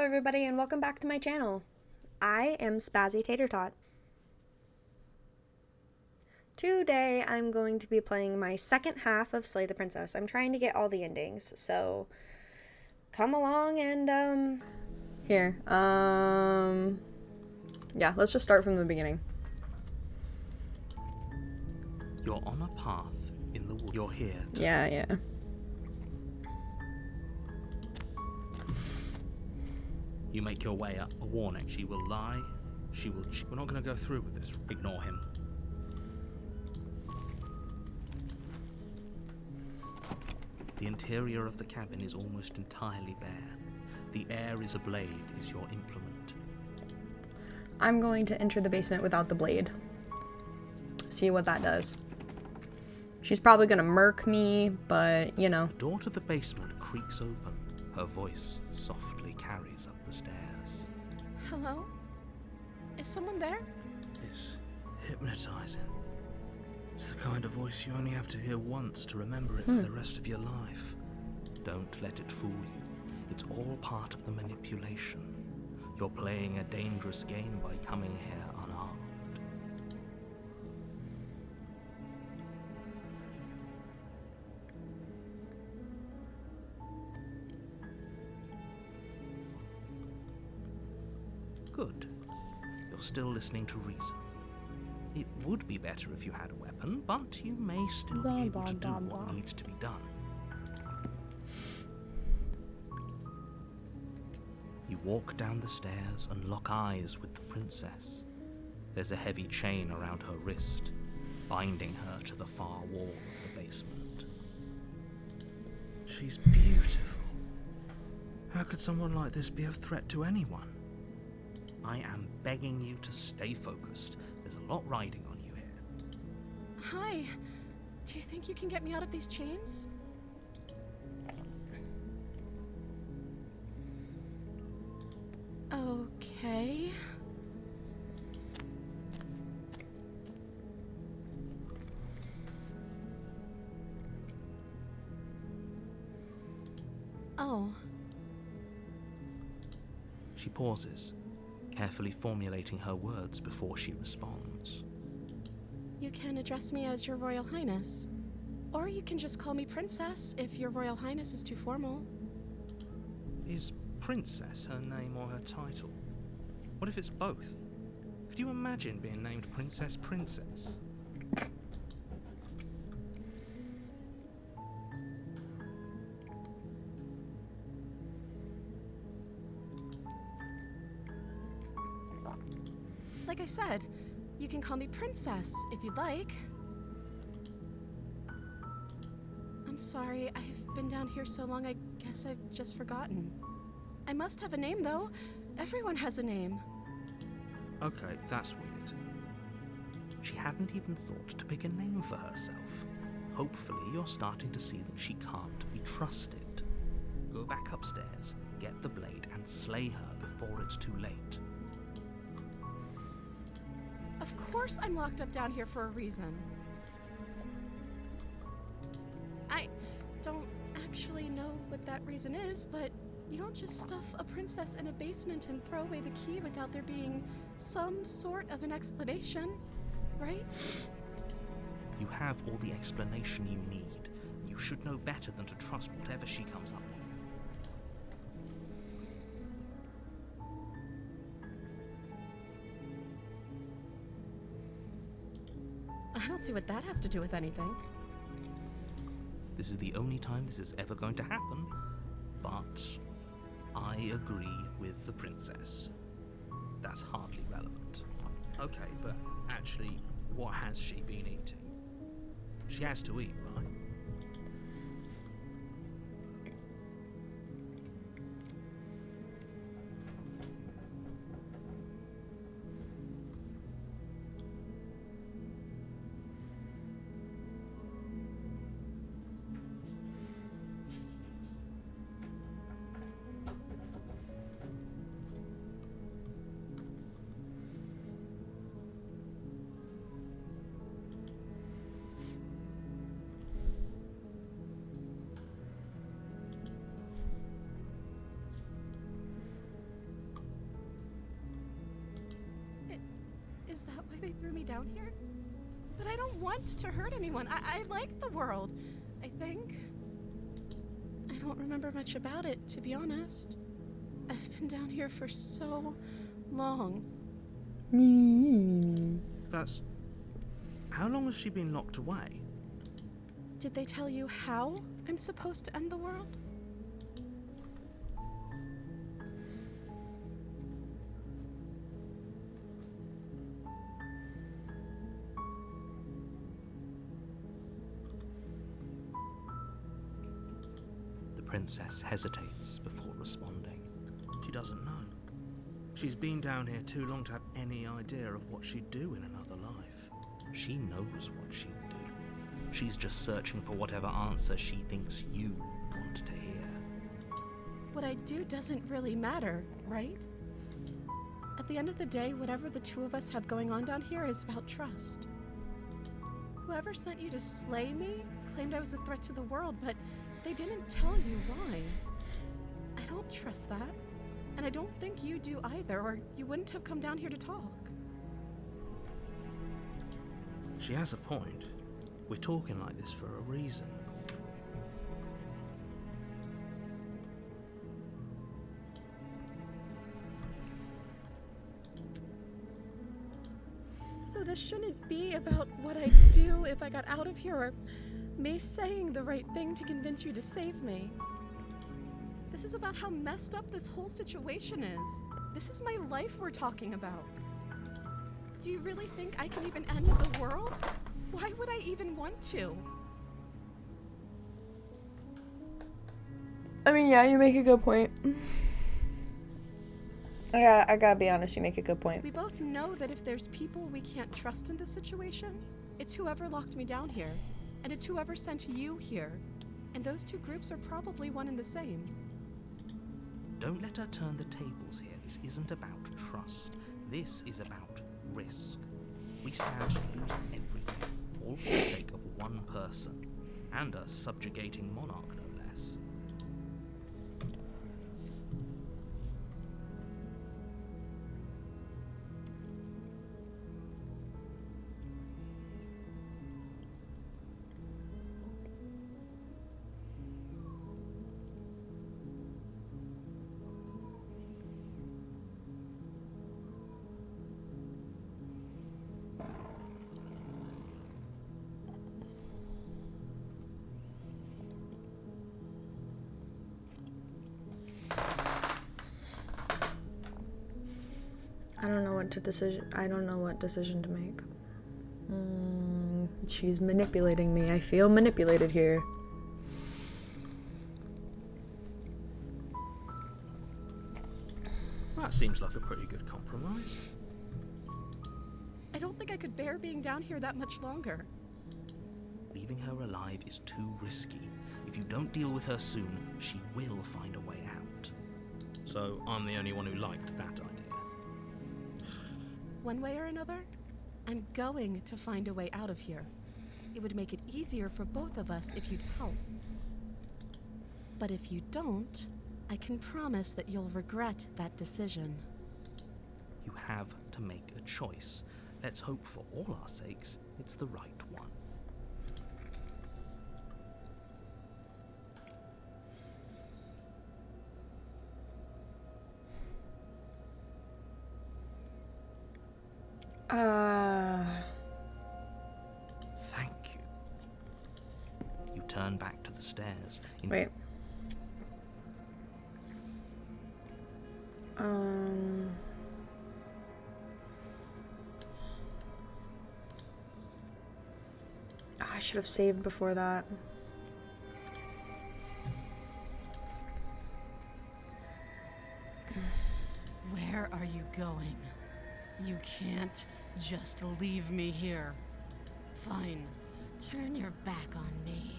everybody, and welcome back to my channel. I am Spazzy Tater Tot. Today I'm going to be playing my second half of Slay the Princess. I'm trying to get all the endings, so come along and yeah, let's just start from the beginning. You're on a path in the wood. You're here. Yeah. You make your way up. A warning. She will lie. We're not going to go through with this. Ignore him. The interior of the cabin is almost entirely bare. The air is ablaze is your implement. I'm going to enter the basement without the blade. See what that does. She's probably gonna murk me, but you know. The door to the basement creaks open. Her voice softly carries up the stairs. Hello? Is someone there? It's hypnotizing. It's the kind of voice you only have to hear once to remember it for the rest of your life. Don't let it fool you. It's all part of the manipulation. You're playing a dangerous game by coming here unarmed. Good. You're still listening to reason. It would be better if you had a weapon, but you may still be able to do what needs to be done. You walk down the stairs and lock eyes with the princess. There's a heavy chain around her wrist, binding her to the far wall of the basement. She's beautiful. How could someone like this be a threat to anyone? I am begging you to stay focused. There's a lot riding on you here. Hi. Do you think you can get me out of these chains? Okay. Oh. She pauses, carefully formulating her words before she responds. You can address me as Your Royal Highness. Or you can just call me Princess if Your Royal Highness is too formal. Is Princess her name or her title? What if it's both? Could you imagine being named Princess Princess? Like I said, you can call me Princess if you'd like. I'm sorry, I've been down here so long I guess I've just forgotten. I must have a name though. Everyone has a name. Okay, that's weird. She hadn't even thought to pick a name for herself. Hopefully you're starting to see that she can't be trusted. Go back upstairs, get the blade, and slay her before it's too late. Of course I'm locked up down here for a reason. I don't actually know what that reason is, but you don't just stuff a princess in a basement and throw away the key without there being some sort of an explanation, right? You have all the explanation you need. You should know better than to trust whatever she comes up with. I don't see what that has to do with anything. This is the only time this is ever going to happen, but I agree with the princess. That's hardly relevant. Okay, but actually, what has she been eating? She has to eat, right? they threw me down here? But I don't want to hurt anyone. I like the world, I think. I don't remember much about it, to be honest. I've been down here for so long. That's... How long has she been locked away? Did they tell you how I'm supposed to end the world? The princess hesitates before responding. She doesn't know. She's been down here too long to have any idea of what she'd do in another life. She knows what she'd do. She's just searching for whatever answer she thinks you want to hear. What I do doesn't really matter, right? At the end of the day, whatever the two of us have going on down here is about trust. Whoever sent you to slay me claimed I was a threat to the world, but they didn't tell you why. I don't trust that, and I don't think you do either, or you wouldn't have come down here to talk. She has a point. We're talking like this for a reason. So this shouldn't be about what I'd do if I got out of here, or me saying the right thing to convince you to save me. This is about how messed up this whole situation is. This is my life we're talking about. Do you really think I can even end the world? Why would I even want to? I mean, yeah, you make a good point. I gotta be honest, you make a good point. We both know that if there's people we can't trust in this situation, it's whoever locked me down here, and it's whoever sent you here. And those two groups are probably one and the same. Don't let her turn the tables here. This isn't about trust. This is about risk. We stand to lose everything, all for the sake of one person, and a subjugating monarch, no less. I don't know what decision to make. She's manipulating me. I feel manipulated here. That seems like a pretty good compromise. I don't think I could bear being down here that much longer. Leaving her alive is too risky. If you don't deal with her soon, she will find a way out. So I'm the only one who liked that idea. One way or another, I'm going to find a way out of here. It would make it easier for both of us if you'd help. But if you don't, I can promise that you'll regret that decision. You have to make a choice. Let's hope for all our sakes it's the right one. Thank you. You turn back to the stairs. Wait. I should have saved before that. Where are you going? You can't just leave me here. Fine, turn your back on me,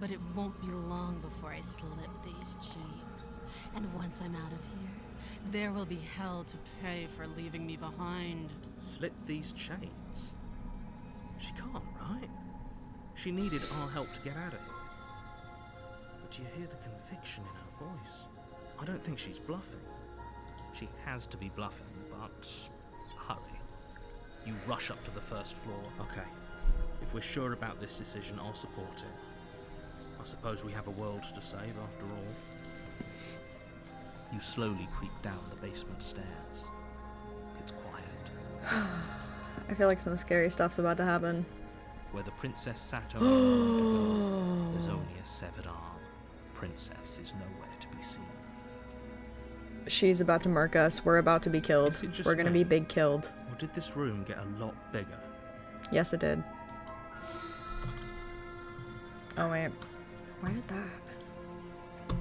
but it won't be long before I slip these chains. And once I'm out of here, there will be hell to pay for leaving me behind. Slip these chains? She can't, right? She needed our help to get out of here. But do you hear the conviction in her voice? I don't think she's bluffing. She has to be bluffing, but hurry. You rush up to the first floor. Okay. If we're sure about this decision, I'll support it. I suppose we have a world to save after all. You slowly creep down the basement stairs. It's quiet. I feel like some scary stuff's about to happen. Where the princess sat only a moment ago, there's only a severed arm. Princess is nowhere to be seen. She's about to murk us. We're about to be killed. Is it just We're gonna me? be big killed. Or did this room get a lot bigger? Yes, it did. Oh wait. Why did that happen?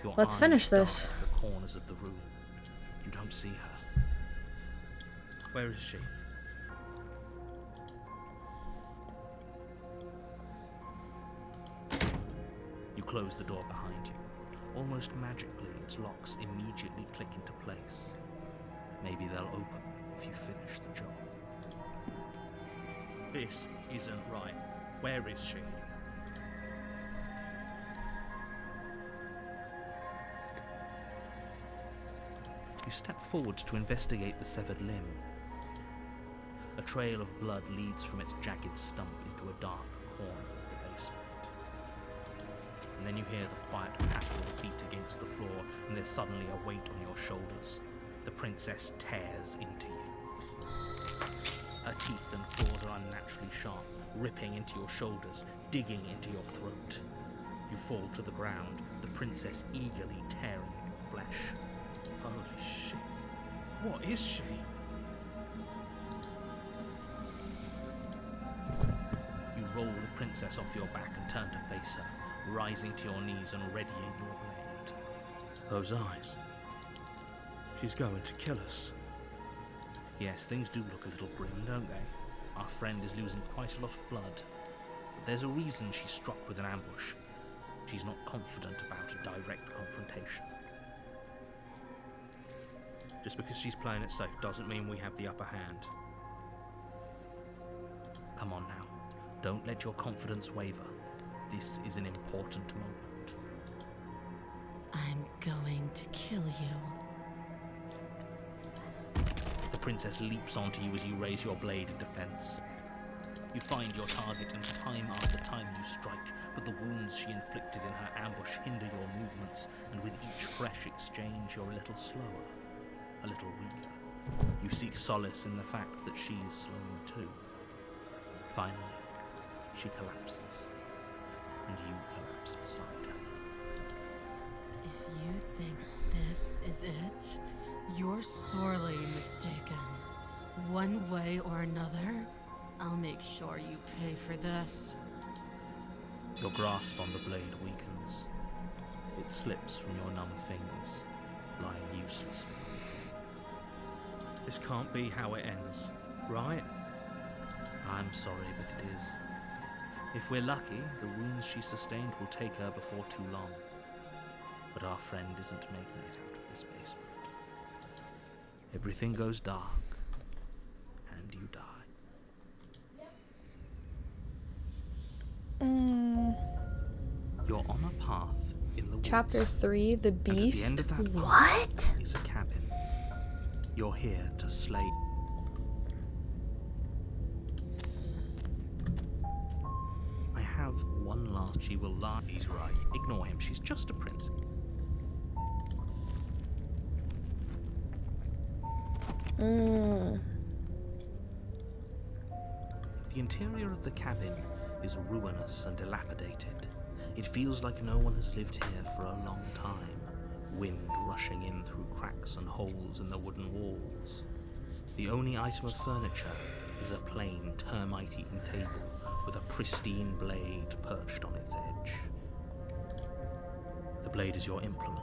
Your Let's eyes finish dart this. at the corners of the room. You don't see her. Where is she? You close the door behind you. Almost magically, its locks immediately click into place. Maybe they'll open if you finish the job. This isn't right. Where is she? You step forward to investigate the severed limb. A trail of blood leads from its jagged stump into a dark corner of the basement. And then you hear the quiet patter of feet against the floor, and there's suddenly a weight on your shoulders. The princess tears into you. Her teeth and claws are unnaturally sharp, ripping into your shoulders, digging into your throat. You fall to the ground, the princess eagerly tearing at your flesh. Holy shit. What is she? You roll the princess off your back and turn to face her, rising to your knees and readying your blade. Those eyes. She's going to kill us. Yes, things do look a little grim, don't they? Our friend is losing quite a lot of blood. But there's a reason she's struck with an ambush. She's not confident about a direct confrontation. Just because she's playing it safe doesn't mean we have the upper hand. Come on now. Don't let your confidence waver. This is an important moment. I'm going to kill you. The princess leaps onto you as you raise your blade in defense. You find your target, and time after time you strike, but the wounds she inflicted in her ambush hinder your movements, and with each fresh exchange you're a little slower, a little weaker. You seek solace in the fact that she is slowing too. Finally, she collapses, and you collapse beside her. If you think this is it, you're sorely mistaken. One way or another, I'll make sure you pay for this. Your grasp on the blade weakens. It slips from your numb fingers, lying useless on the floor. This can't be how it ends, right? I'm sorry, but it is. If we're lucky, the wounds she sustained will take her before too long. But our friend isn't making it out of this basement. Everything goes dark, and you die. You're on a path in the woods. Chapter 3, The And at the Beast. end of that path What? is a cabin. You're here to slay. I have one last. She will lie. He's right. Ignore him. She's just a prince. Mm. The interior of the cabin is ruinous and dilapidated. It feels like no one has lived here for a long time. Wind rushing in through cracks and holes in the wooden walls. The only item of furniture is a plain, termite-eaten table with a pristine blade perched on its edge. The blade is your implement.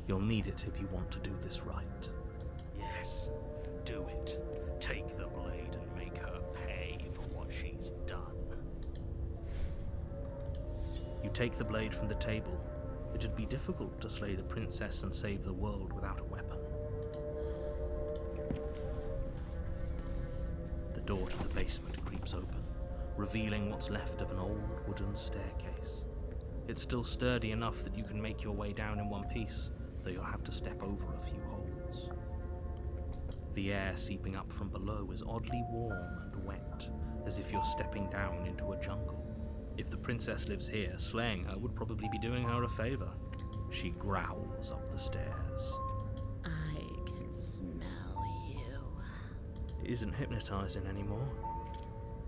You'll need it if you want to do this right. Yes, do it. Take the blade and make her pay for what she's done. You take the blade from the table. It'd be difficult to slay the princess and save the world without a weapon. The door to the basement creeps open, revealing what's left of an old wooden staircase. It's still sturdy enough that you can make your way down in one piece, though you'll have to step over a few holes. The air seeping up from below is oddly warm and wet, as if you're stepping down into a jungle. If the princess lives here, slaying her would probably be doing her a favor. She growls up the stairs. I can smell you. It isn't hypnotizing anymore.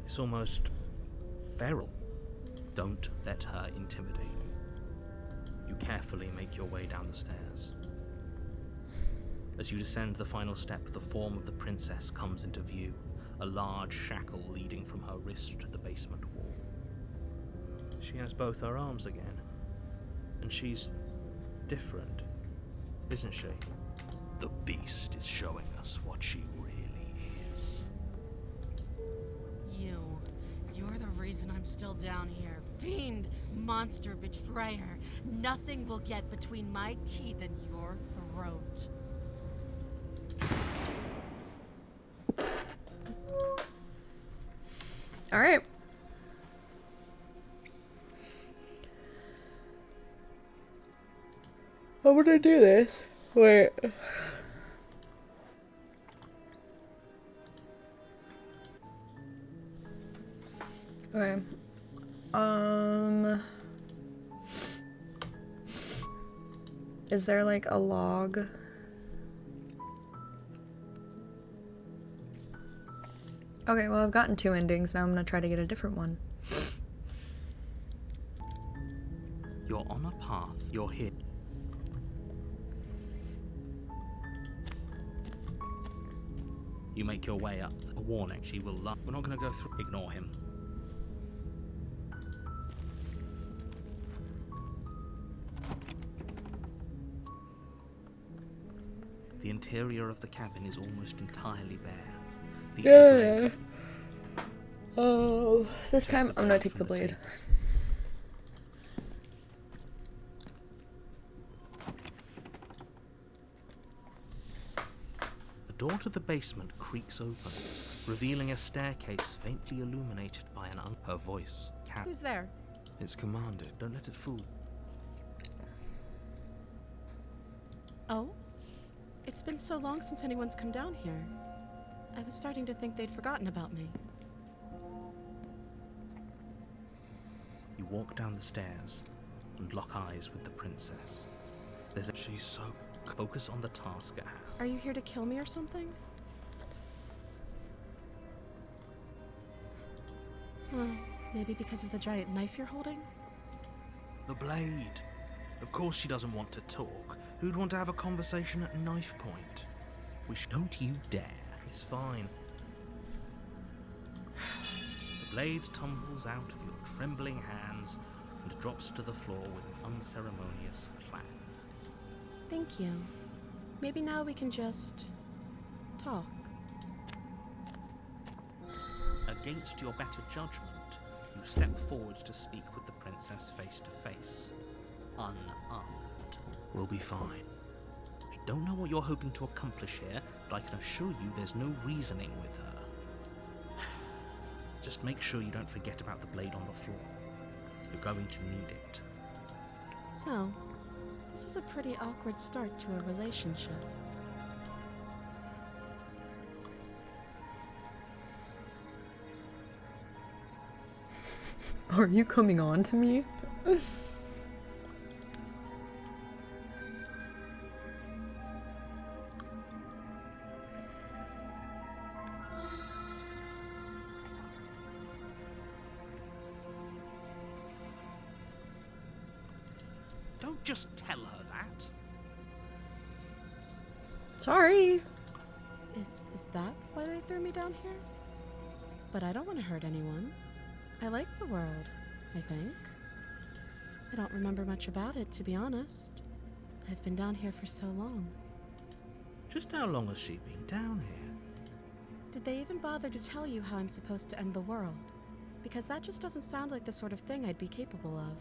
It's almost feral. Don't let her intimidate you. You carefully make your way down the stairs. As you descend the final step, the form of the princess comes into view, a large shackle leading from her wrist to the basement wall. She has both her arms again, and she's different, isn't she? The beast is showing us what she really is. You're the reason I'm still down here. Fiend, monster, betrayer. Nothing will get between my teeth and your throat. All right. I'm gonna do this. Wait. Okay. Is there like a log? Okay, well, I've gotten 2 endings. Now I'm gonna try to get a different one. You're on a path. You're here. You make your way up. A warning. She will lie. We're not going to go through. Ignore him. The interior of the cabin is almost entirely bare. The blade. Oh, this time I'm gonna take the blade. The door to the basement creaks open, revealing a staircase faintly illuminated by her voice. Who's there? It's commanded. Don't let it fool. Oh? It's been so long since anyone's come down here. I was starting to think they'd forgotten about me. You walk down the stairs and lock eyes with the princess. She's so... Focus on the task at hand. Are you here to kill me or something? Maybe because of the giant knife you're holding? The blade. Of course she doesn't want to talk. Who'd want to have a conversation at knife point? Don't you dare. It's fine. The blade tumbles out of your trembling hands and drops to the floor with an unceremonious clang. Thank you. Maybe now we can just... talk. Against your better judgment, you step forward to speak with the princess face to face. Unarmed. We'll be fine. I don't know what you're hoping to accomplish here, but I can assure you there's no reasoning with her. Just make sure you don't forget about the blade on the floor. You're going to need it. So, this is a pretty awkward start to a relationship. Are you coming on to me? Don't just tell her that. Sorry. Is that why they threw me down here? But I don't want to hurt anyone. I like the world, I think. I don't remember much about it, to be honest. I've been down here for so long. Just how long has she been down here? Did they even bother to tell you how I'm supposed to end the world? Because that just doesn't sound like the sort of thing I'd be capable of.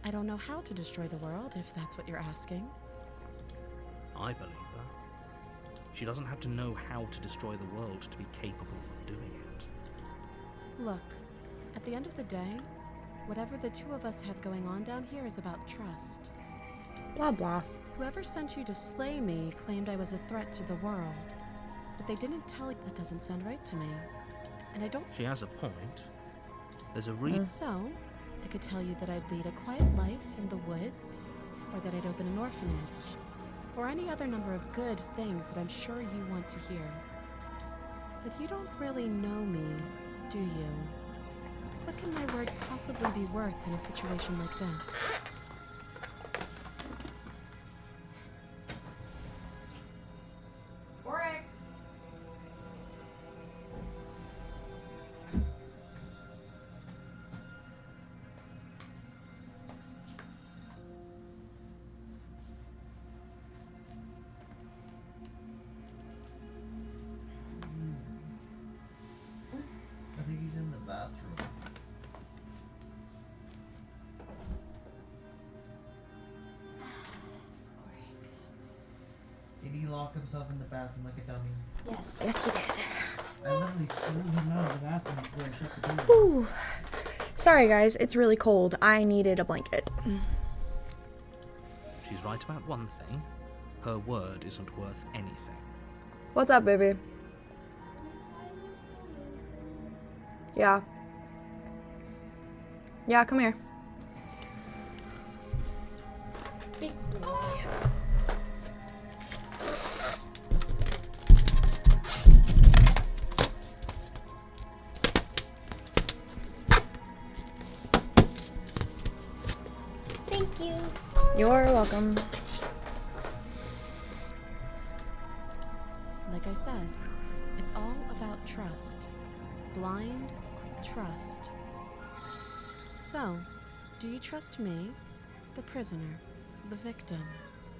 I don't know how to destroy the world, if that's what you're asking. I believe her. She doesn't have to know how to destroy the world to be capable of doing it. Look, at the end of the day, whatever the two of us have going on down here is about trust. Blah blah. Whoever sent you to slay me claimed I was a threat to the world. But they didn't tell you. That doesn't sound right to me. And I don't... She has a point. There's a reason. So, I could tell you that I'd lead a quiet life in the woods, or that I'd open an orphanage, or any other number of good things that I'm sure you want to hear. But you don't really know me, do you? What can my word possibly be worth in a situation like this? I think he's in the bathroom. Did he lock himself in the bathroom like a dummy? Yes, yes he did. I literally threw him out of the bathroom before I shut the door. Whew. Sorry guys, it's really cold. I needed a blanket. She's right about one thing. Her word isn't worth anything. What's up, baby? Yeah. Yeah, come here. Big boy. Thank you. You're welcome. Like I said, it's all about trust. Blind trust. So, do you trust me, the prisoner, the victim,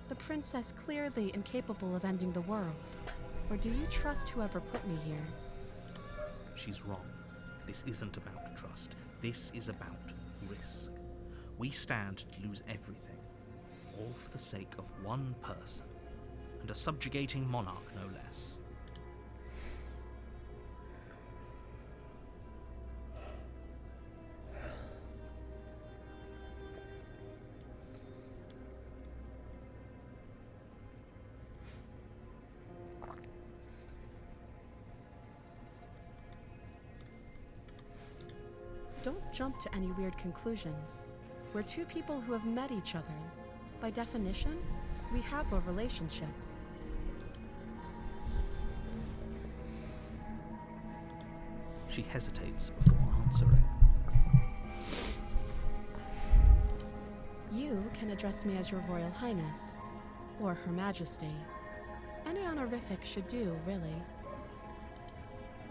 the princess clearly incapable of ending the world? Or do you trust whoever put me here? She's wrong. This isn't about trust. This is about risk. We stand to lose everything, all for the sake of one person, and a subjugating monarch no less. Don't jump to any weird conclusions. We're two people who have met each other. By definition, we have a relationship. She hesitates before answering. You can address me as Your Royal Highness, or Her Majesty. Any honorific should do, really.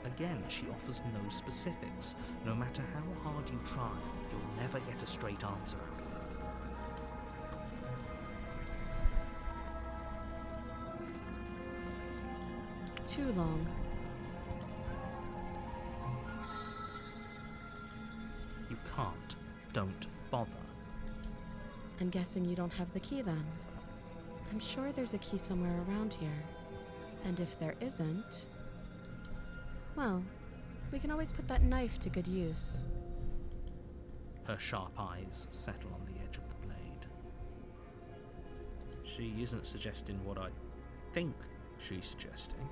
Again, she offers no specifics. No matter how hard you try, you'll never get a straight answer out of her. Too long. You can't. Don't bother. I'm guessing you don't have the key then. I'm sure there's a key somewhere around here. And if there isn't, well, we can always put that knife to good use. Her sharp eyes settle on the edge of the blade. She isn't suggesting what I think she's suggesting.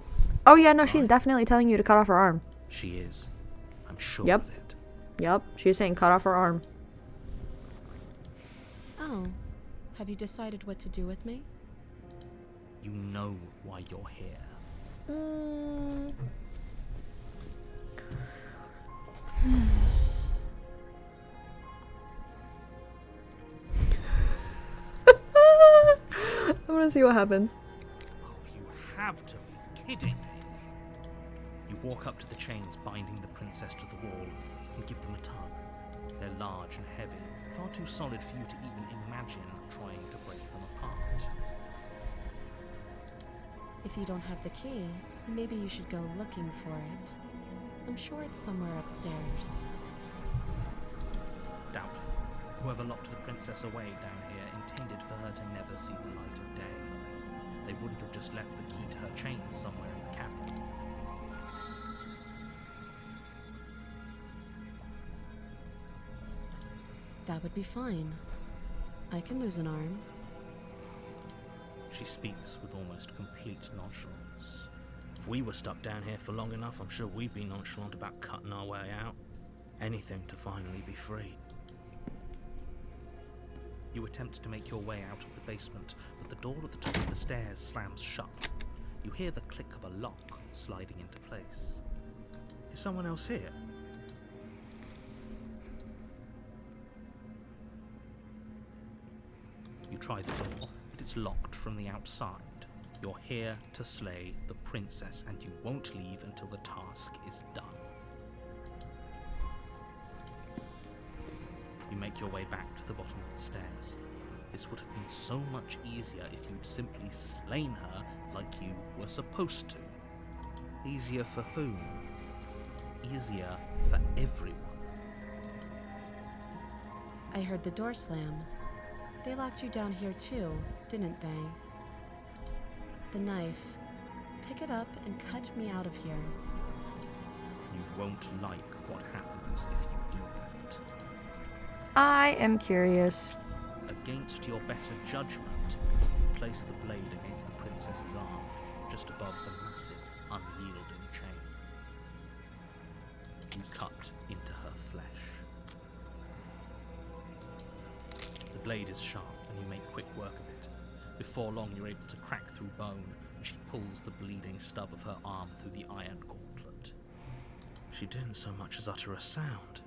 Oh yeah, no, she's definitely telling you to cut off her arm. She is. I'm sure Yep. of it. Yep, she's saying cut off her arm. Oh, have you decided what to do with me? You know why you're here. I'm gonna see what happens. Oh, you have to be kidding me. You walk up to the chains binding the princess to the wall and give them a tug. They're large and heavy, far too solid for you to even imagine trying to break them apart. If you don't have the key, maybe you should go looking for it. I'm sure it's somewhere upstairs. Doubtful. Whoever locked the princess away down here intended for her to never see the light of day. they wouldn't have just left the key to her chains somewhere in the cabin. That would be fine. I can lose an arm. She speaks with almost complete nonchalance. If we were stuck down here for long enough, I'm sure we'd be nonchalant about cutting our way out. Anything to finally be free. You attempt to make your way out of the basement, but the door at the top of the stairs slams shut. You hear the click of a lock sliding into place. Is someone else here? You try the door, but it's locked from the outside. You're here to slay the princess, and you won't leave until the task is done. You make your way back to the bottom of the stairs. This would have been so much easier if you'd simply slain her like you were supposed to. Easier for whom? Easier for everyone. I heard the door slam. They locked you down here too, didn't they? The knife. Pick it up and cut me out of here. You won't like what happens if you do that. I am curious. Against your better judgment, you place the blade against the princess's arm, just above the massive, unyielding chain. You cut into her flesh. The blade is sharp, and you make quick work of it. Before long, you're able to crack through bone, and she pulls the bleeding stub of her arm through the iron gauntlet. She didn't so much as utter a sound.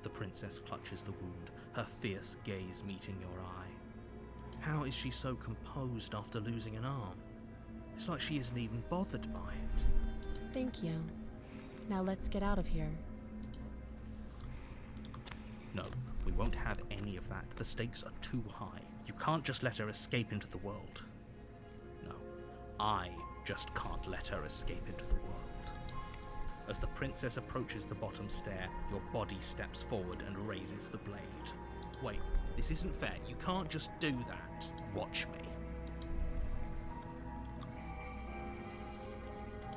The princess clutches the wound, her fierce gaze meeting your eye. How is she so composed after losing an arm? It's like she isn't even bothered by it. Thank you. Now let's get out of here. No, we won't have any of that. The stakes are too high. You can't just let her escape into the world. No, I just can't let her escape into the world. As the princess approaches the bottom stair, your body steps forward and raises the blade. Wait, this isn't fair. You can't just do that. Watch me.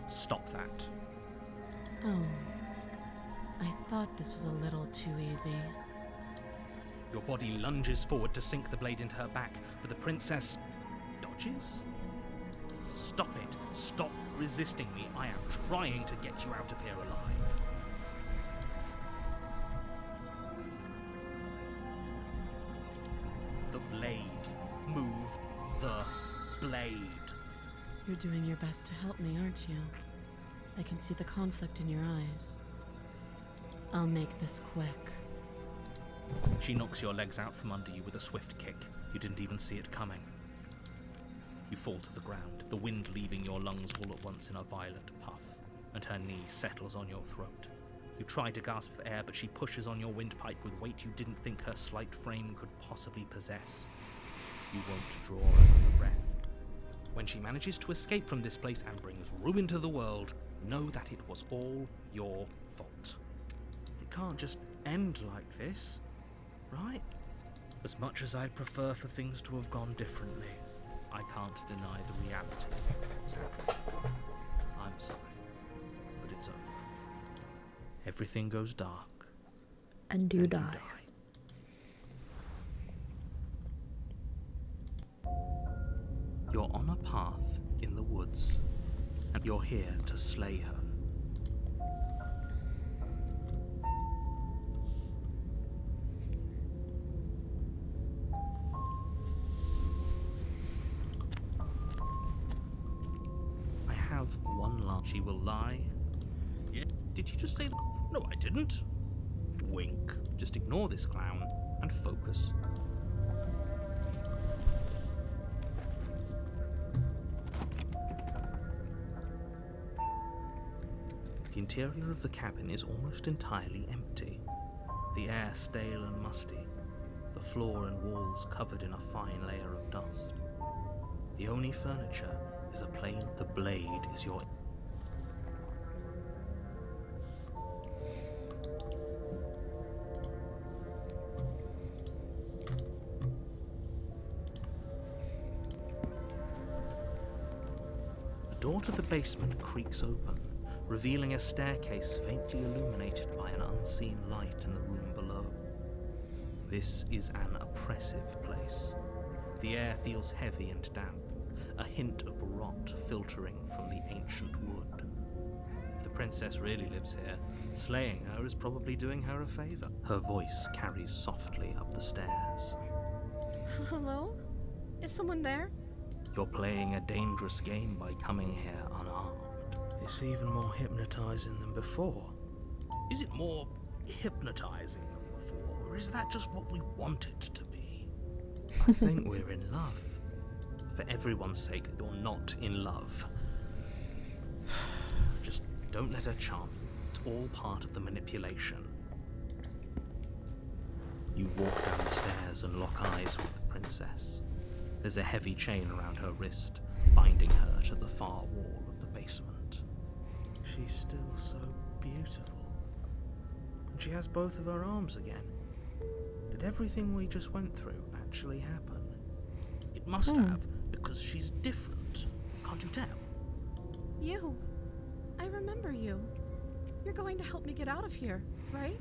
Stop that. Oh. I thought this was a little too easy. Your body lunges forward to sink the blade into her back, but the princess dodges? Stop it. Stop resisting me. I am trying to get you out of here alive. The blade. Move the blade. You're doing your best to help me, aren't you? I can see the conflict in your eyes. I'll make this quick. She knocks your legs out from under you with a swift kick. You didn't even see it coming. You fall to the ground, the wind leaving your lungs all at once in a violent puff, and her knee settles on your throat. You try to gasp for air, but she pushes on your windpipe with weight you didn't think her slight frame could possibly possess. You won't draw another breath. When she manages to escape from this place and brings ruin to the world, know that it was all your fault. It can't just end like this, right? As much as I'd prefer for things to have gone differently, I can't deny the reality of what's happened. I'm sorry, but it's over. Everything goes dark. And you die. You're on a path in the woods, and you're here to slay her. I have one lie. She will lie. Yeah. Did you just say that? No, I didn't. Wink. Just ignore this clown and focus. The interior of the cabin is almost entirely empty. The air stale and musty. The floor and walls covered in a fine layer of dust. The only furniture is a plain. The blade is your... door to the basement creaks open, revealing a staircase faintly illuminated by an unseen light in the room below. This is an oppressive place. The air feels heavy and damp, a hint of rot filtering from the ancient wood. If the princess really lives here, slaying her is probably doing her a favor. Her voice carries softly up the stairs. Hello? Is someone there? You're playing a dangerous game by coming here unarmed. It's even more hypnotizing than before. Is it more hypnotizing than before, or is that just what we want it to be? I think we're in love. For everyone's sake, you're not in love. Just don't let her charm you. It's all part of the manipulation. You walk down the stairs and lock eyes with the princess. There's a heavy chain around her wrist, binding her to the far wall of the basement. She's still so beautiful. And she has both of her arms again. Did everything we just went through actually happen? It must have, because she's different. Can't you tell? You. I remember you. You're going to help me get out of here, right?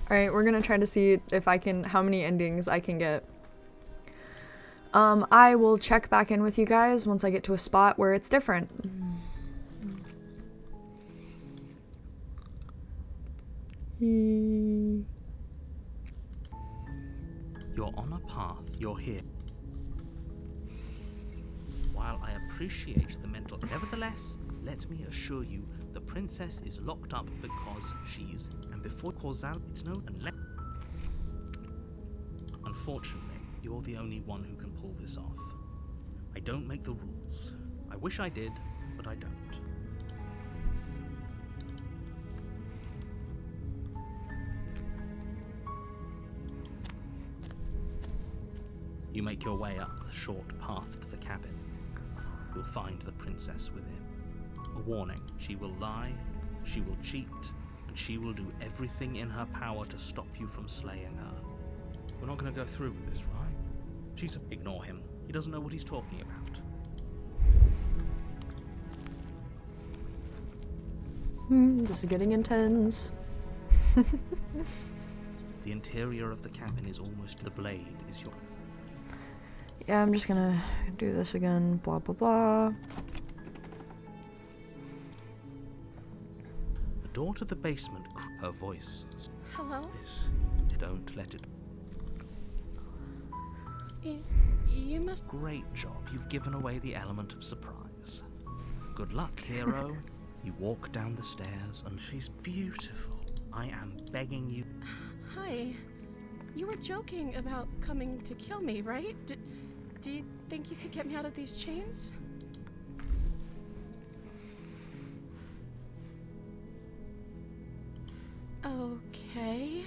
Alright, we're gonna try to see if I can, how many endings I can get. I will check back in with you guys once I get to a spot where it's different. You're on a path, you're here. While I appreciate the mental, nevertheless, let me assure you, the princess is locked up because she's, and before causal, it's no, unless. Unfortunately, you're the only one who can pull this off. I don't make the rules. I wish I did, but I don't. You make your way up the short path to the cabin. You'll find the princess within. A warning, she will lie, she will cheat, and she will do everything in her power to stop you from slaying her. We're not going to go through with this, right? Ignore him. He doesn't know what he's talking about. This is getting intense. The interior of the cabin is almost, the blade is your... Yeah, I'm just gonna do this again, blah blah blah. The door to the basement, her voice Hello? is... Don't let it... You must... Great job. You've given away the element of surprise. Good luck, hero. You walk down the stairs and she's beautiful. I am begging you... Hi. You were joking about coming to kill me, right? Do you think you could get me out of these chains? Okay.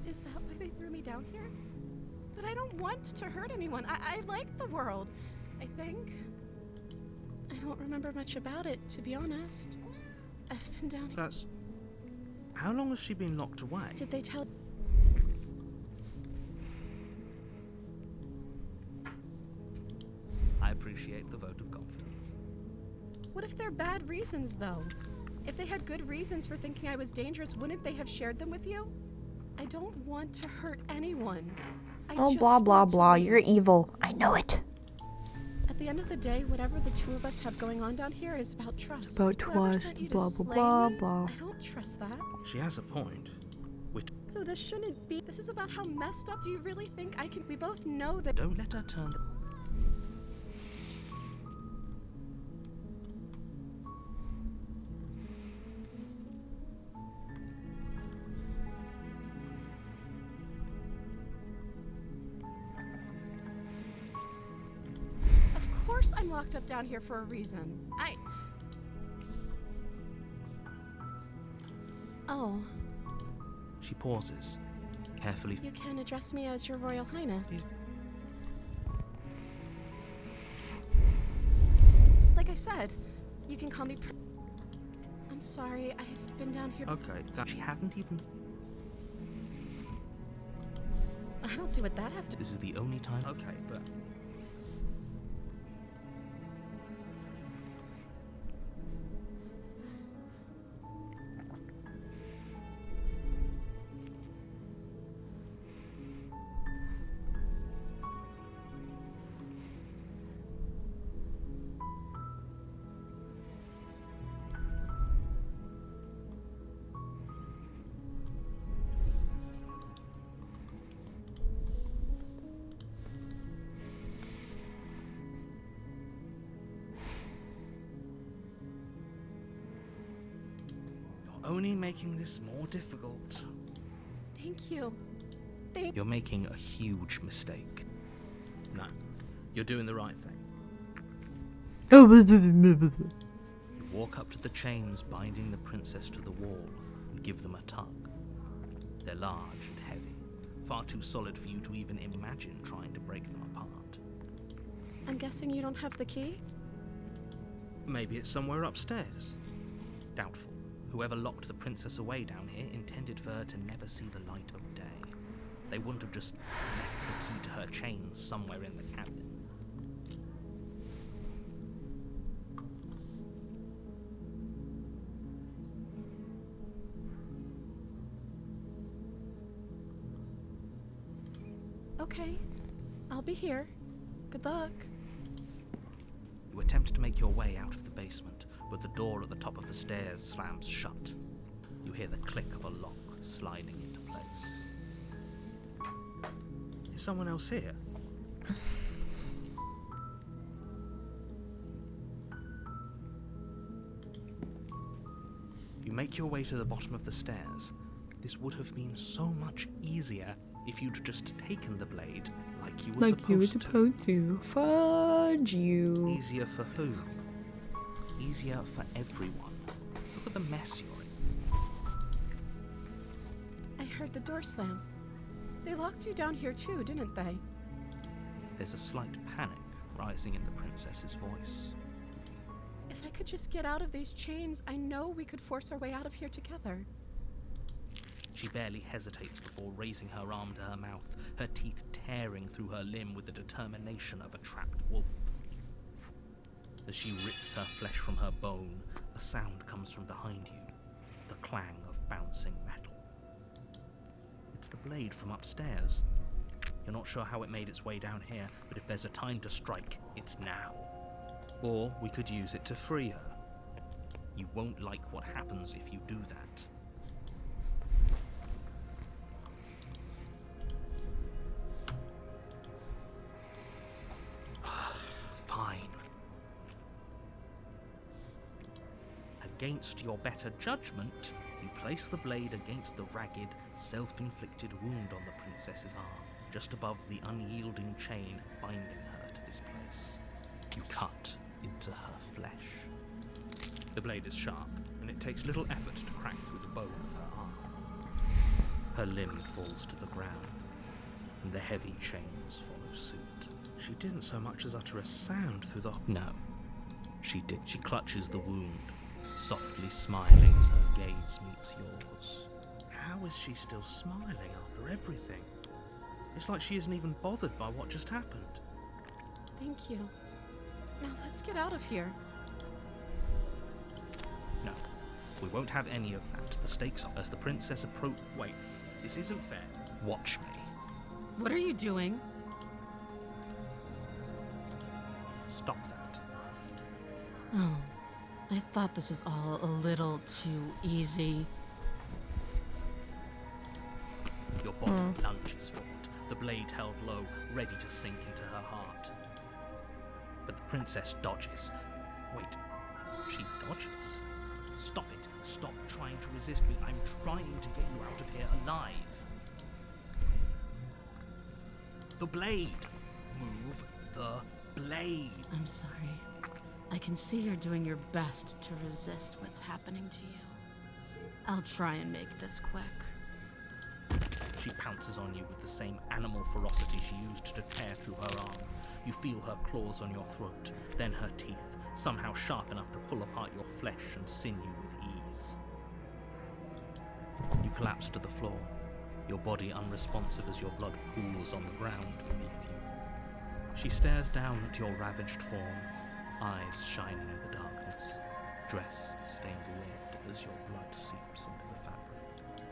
Is that why they threw me down here? But I don't want to hurt anyone. I like the world, I think. I don't remember much about it, to be honest. I've been down here. That's... How long has she been locked away? Did they tell... I appreciate the vote of confidence. What if they're bad reasons, though? If they had good reasons for thinking I was dangerous, wouldn't they have shared them with you? I don't want to hurt anyone. Oh, blah blah blah, you're evil. I know it. At the end of the day, whatever the two of us have going on down here is about trust. About Whoever trust, sent you to blah, blah, slay blah, me, blah. I don't trust that. She has a point. So this shouldn't be. This is about how messed up. Do you really think I can? We both know that. Don't let her turn... Of course, I'm locked up down here for a reason. She pauses, carefully. You can address me as Your Royal Highness. Like I said, you can call me I'm sorry, I've been down here. Okay, that she hadn't even. I don't see what that has to. This is the only time. Okay, but. Only making this more difficult. Thank you. You're making a huge mistake. No, you're doing the right thing. You walk up to the chains binding the princess to the wall and give them a tug. They're large and heavy, far too solid for you to even imagine trying to break them apart. I'm guessing you don't have the key? Maybe it's somewhere upstairs. Doubtful. Whoever locked the princess away down here intended for her to never see the light of day. They wouldn't have just left the key to her chains somewhere in the cabin. Okay, I'll be here. Good luck. You attempt to make your way out of the basement, but the door at the top of the stairs slams shut. You hear the click of a lock sliding into place. Is someone else here? You make your way to the bottom of the stairs. This would have been so much easier if you'd just taken the blade like you were supposed to. Fudge you. Easier for who? Easier for everyone. Look at the mess you're in. I heard the door slam. They locked you down here too, didn't they? There's a slight panic rising in the princess's voice. If I could just get out of these chains, I know we could force our way out of here together. She barely hesitates before raising her arm to her mouth, her teeth tearing through her limb with the determination of a trapped wolf. As she rips her flesh from her bone, a sound comes from behind you, the clang of bouncing metal. It's the blade from upstairs. You're not sure how it made its way down here, but if there's a time to strike, it's now. Or we could use it to free her. You won't like what happens if you do that. Fine. Against your better judgment, you place the blade against the ragged, self-inflicted wound on the princess's arm, just above the unyielding chain binding her to this place. You cut into her flesh. The blade is sharp, and it takes little effort to crack through the bone of her arm. Her limb falls to the ground, and the heavy chains follow suit. She didn't so much as utter a sound through the... No, she did. She clutches the wound, softly smiling as her gaze meets yours. How is she still smiling after everything? It's like she isn't even bothered by what just happened. Thank you. Now let's get out of here. No, we won't have any of that. The stakes are as the princess approach... Wait, this isn't fair. Watch me. What are you doing? Stop that. Oh, I thought this was all a little too easy. Your body lunges forward, the blade held low, ready to sink into her heart. But the princess dodges. Wait, she dodges? Stop it. Stop trying to resist me. I'm trying to get you out of here alive. The blade. Move the blade. I'm sorry. I can see you're doing your best to resist what's happening to you. I'll try and make this quick. She pounces on you with the same animal ferocity she used to tear through her arm. You feel her claws on your throat, then her teeth, somehow sharp enough to pull apart your flesh and sinew with ease. You collapse to the floor, your body unresponsive as your blood pools on the ground beneath you. She stares down at your ravaged form, eyes shining in the darkness, dress stained red as your blood seeps into the fabric.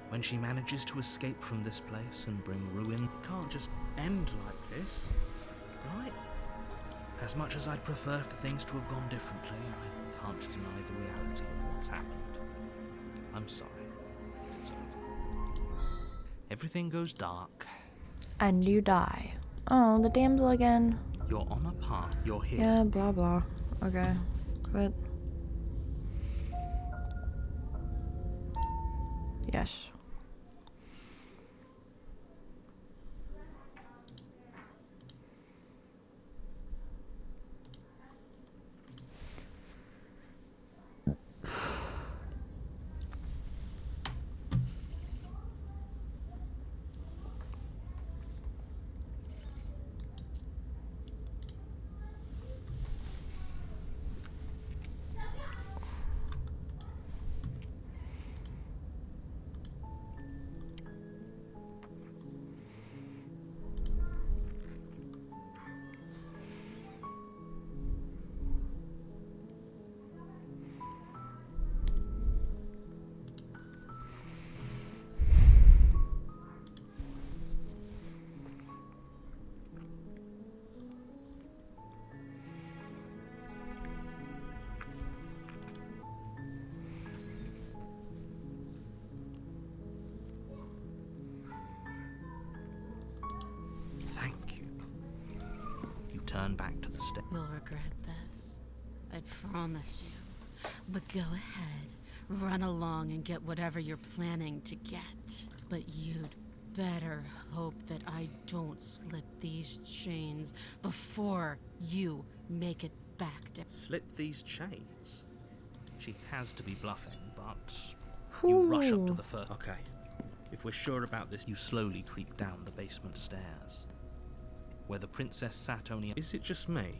When she manages to escape from this place and bring ruin, it can't just end like this, right? As much as I'd prefer for things to have gone differently, I can't deny the reality of what's happened. I'm sorry. It's over. Everything goes dark. And you die. Oh, the damsel again. You're on a path. You're here. Yeah, blah blah. Okay. Quit. Yes. Thank you. You turn back to the step. You'll regret this. I promise you. But go ahead. Run along and get whatever you're planning to get. But you'd better hope that I don't slip these chains before you make it back to... Slip these chains? She has to be bluffing, but you rush up to the first... Okay. If we're sure about this, you slowly creep down the basement stairs. Where the princess sat only... Is it just me?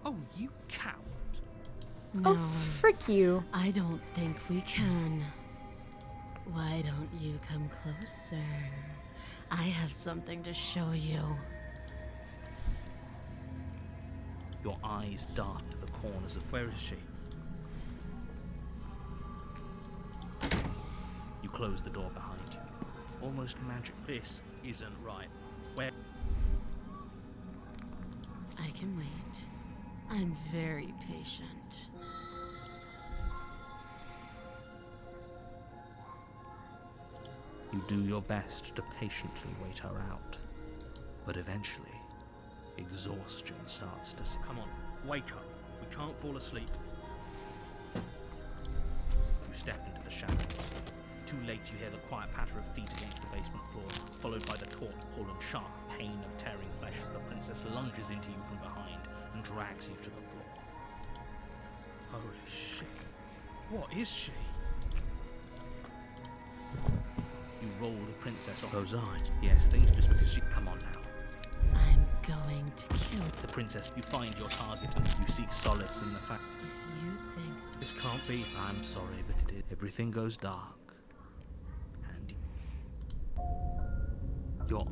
Oh, you coward. No, Oh, frick you. I don't think we can. Why don't you come closer? I have something to show you. Your eyes dart to the corners of... Where is she? You close the door behind you. Almost magic. This isn't right. Where... I can wait. I'm very patient. You do your best to patiently wait her out. But eventually, exhaustion starts to... Come on, wake up. We can't fall asleep. You step into the shadows. Too late, you hear the quiet patter of feet against the basement floor, followed by the taut pull and sharp pain of tearing flesh as the princess lunges into you from behind and drags you to the floor. Holy shit. What is she? You roll the princess off those eyes. Yes, things just because she... Come on now. I'm going to kill The princess, you find your target and you seek solace in the fact... if you think This can't be. I'm sorry, but it is. Everything goes dark. And... You're...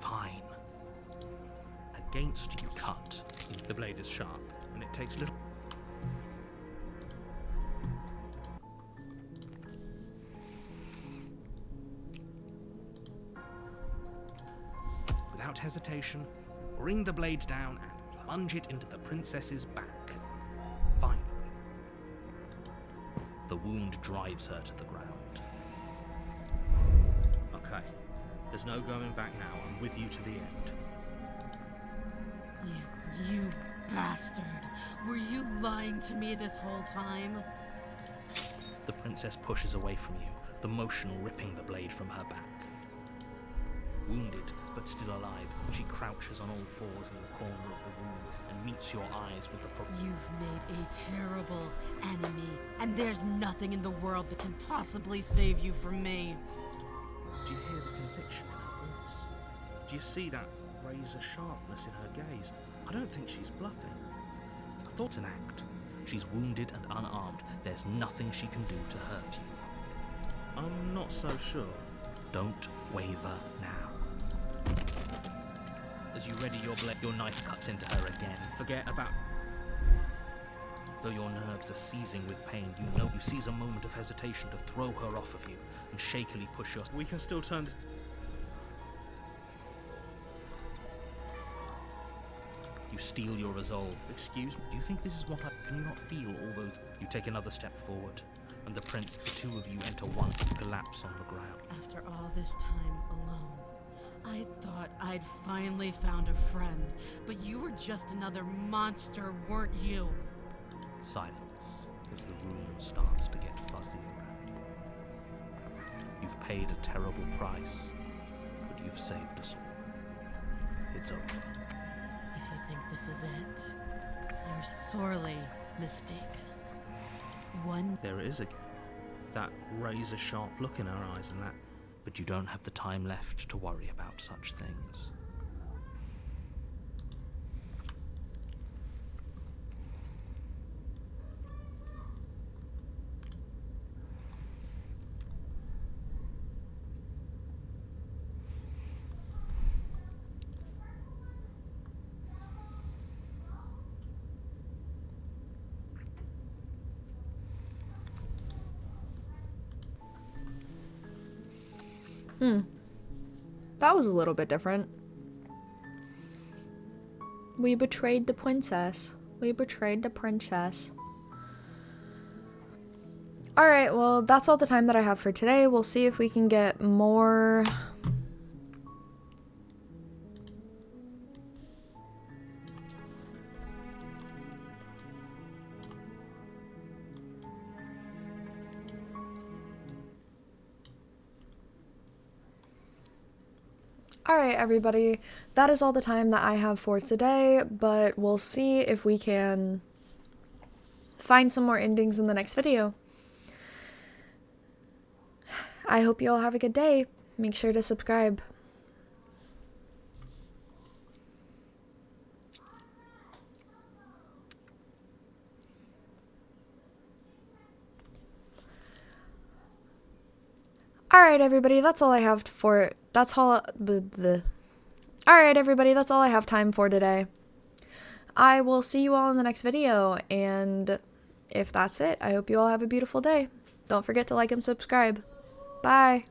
Fine. Against you cut. The blade is sharp, and it takes little... Without hesitation, bring the blade down and plunge it into the princess's back. Finally, the wound drives her to the ground. Okay, there's no going back now. I'm with you to the end. bastard. Were you lying to me this whole time? The princess pushes away from you, the motion ripping the blade from her back. Wounded, but still alive, she crouches on all fours in the corner of the room and meets your eyes with the You've made a terrible enemy, and there's nothing in the world that can possibly save you from me. Do you hear the conviction in her voice? Do you see that razor sharpness in her gaze? I don't think she's bluffing. I thought it's an act. She's wounded and unarmed. There's nothing she can do to hurt you. I'm not so sure. Don't waver now. As you ready your blade, your knife cuts into her again. Forget about... Though your nerves are seizing with pain, you know you seize a moment of hesitation to throw her off of you and shakily push your... We can still turn this... You steel your resolve. Excuse me, do you think this is what I... Can you not feel all those... You take another step forward, and the prince, the two of you enter one, collapse on the ground. After all this time alone, I thought I'd finally found a friend, but you were just another monster, weren't you? Silence, as the room starts to get fuzzy around you. You've paid a terrible price, but you've saved us all. It's over. If you think this is it, you're sorely mistaken. There is that razor-sharp look in her eyes and that... But you don't have the time left to worry about such things. That was a little bit different. We betrayed the princess. We betrayed the princess. Alright, well, that's all the time that I have for today. We'll see if we can get more... Alright, everybody, that is all the time that I have for today, but we'll see if we can find some more endings in the next video. I hope you all have a good day. Make sure to subscribe. Alright, everybody, that's all I have for... That's all... Alright, everybody, that's all I have time for today. I will see you all in the next video, and if that's it, I hope you all have a beautiful day. Don't forget to like and subscribe. Bye!